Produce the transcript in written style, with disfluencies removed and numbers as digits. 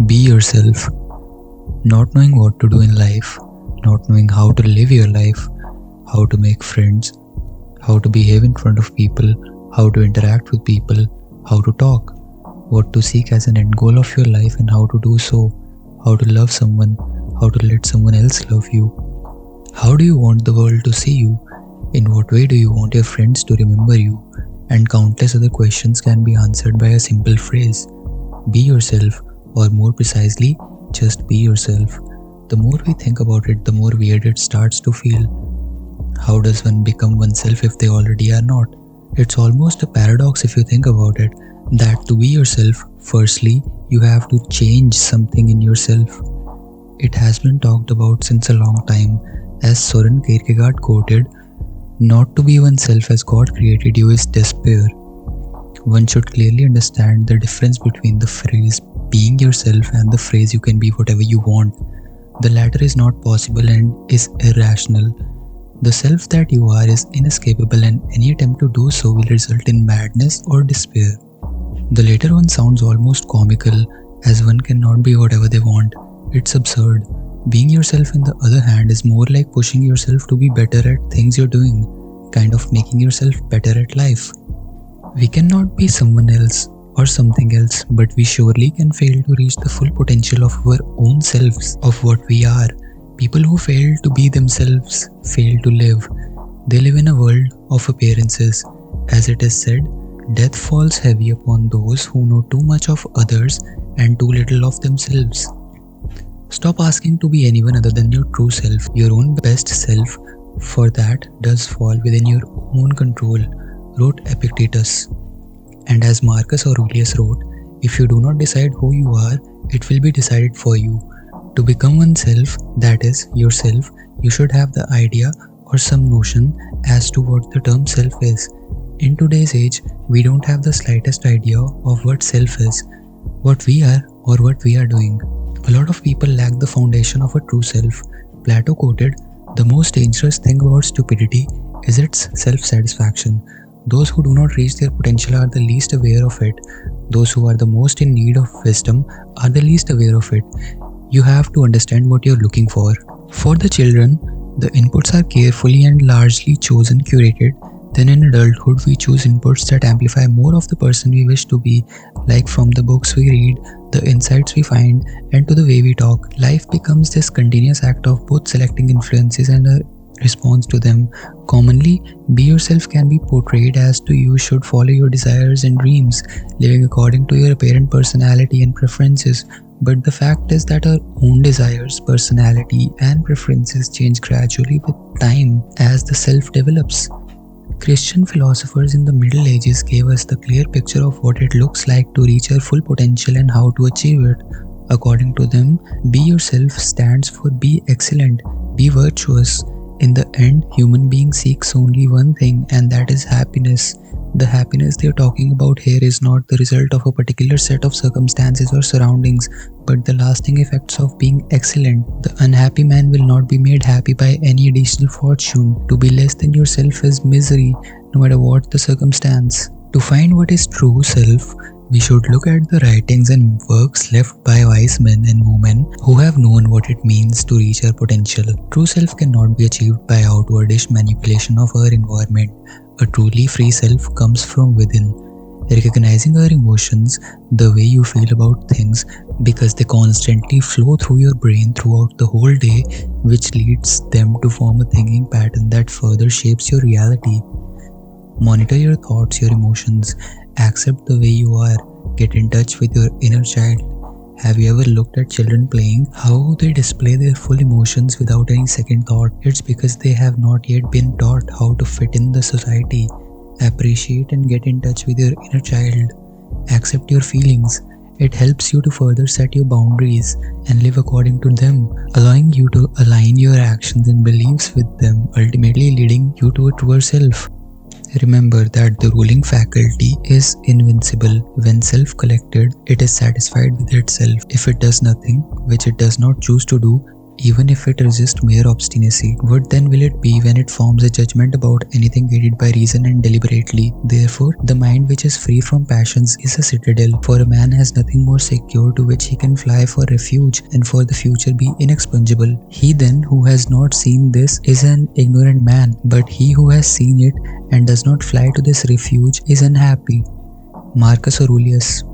Be yourself. Not knowing what to do in life, not knowing how to live your life, how to make friends, how to behave in front of people, how to interact with people, how to talk, what to seek as an end goal of your life and how to do so, how to love someone, how to let someone else love you. How do you want the world to see you? In what way do you want your friends to remember you? And countless other questions can be answered by a simple phrase: be yourself, or more precisely, just be yourself. The more we think about it, the more weird it starts to feel. How does one become oneself if they already are not? It's almost a paradox if you think about it, that to be yourself, firstly, you have to change something in yourself. It has been talked about since a long time, as Soren Kierkegaard quoted, "Not to be oneself as God created you is despair." One should clearly understand the difference between the phrase being yourself and the phrase you can be whatever you want. The latter is not possible and is irrational. The self that you are is inescapable, and any attempt to do so will result in madness or despair. The later one sounds almost comical, as one cannot be whatever they want. It's absurd. Being yourself, on the other hand, is more like pushing yourself to be better at things you're doing, kind of making yourself better at life. We cannot be someone else or something else, but we surely can fail to reach the full potential of our own selves, of what we are. People who fail to be themselves fail to live. They live in a world of appearances. As it is said, death falls heavy upon those who know too much of others and too little of themselves. Stop asking to be anyone other than your true self, your own best self, for that does fall within your own control, wrote Epictetus. And as Marcus Aurelius wrote, if you do not decide who you are, it will be decided for you. To become oneself, that is, yourself, you should have the idea or some notion as to what the term self is. In today's age, we don't have the slightest idea of what self is, what we are, or what we are doing. A lot of people lack the foundation of a true self. Plato quoted, "The most dangerous thing about stupidity is its self-satisfaction. Those who do not reach their potential are the least aware of it. Those who are the most in need of wisdom are the least aware of it." You have to understand what you're looking for. For the children, the inputs are carefully and largely chosen, curated. Then in adulthood, we choose inputs that amplify more of the person we wish to be, like from the books we read, the insights we find, and to the way we talk. Life becomes this continuous act of both selecting influences and a response to them. Commonly, be yourself can be portrayed as to you should follow your desires and dreams, living according to your apparent personality and preferences. But the fact is that our own desires, personality, and preferences change gradually with time as the self develops. Christian philosophers in the Middle Ages gave us the clear picture of what it looks like to reach our full potential and how to achieve it. According to them, be yourself stands for be excellent, be virtuous. In the end, human being seeks only one thing, and that is happiness. The happiness they are talking about here is not the result of a particular set of circumstances or surroundings, but the lasting effects of being excellent. The unhappy man will not be made happy by any additional fortune. To be less than yourself is misery, no matter what the circumstance. To find what is true self, we should look at the writings and works left by wise men and women who have known what it means to reach our potential. True self cannot be achieved by outwardish manipulation of our environment. A truly free self comes from within. Recognizing our emotions, the way you feel about things, because they constantly flow through your brain throughout the whole day, which leads them to form a thinking pattern that further shapes your reality. Monitor your thoughts, your emotions, accept the way you are, get in touch with your inner child. Have you ever looked at children playing? How they display their full emotions without any second thought? It's because they have not yet been taught how to fit in the society. Appreciate and get in touch with your inner child. Accept your feelings. It helps you to further set your boundaries and live according to them, allowing you to align your actions and beliefs with them, ultimately leading you to a truer self. Remember that the ruling faculty is invincible. When self-collected, it is satisfied with itself. If it does nothing, which it does not choose to do, even if it resists mere obstinacy. What then will it be when it forms a judgment about anything guided by reason and deliberately? Therefore, the mind which is free from passions is a citadel, for a man has nothing more secure to which he can fly for refuge, and for the future be inexpugnable. He then who has not seen this is an ignorant man, but he who has seen it and does not fly to this refuge is unhappy. Marcus Aurelius.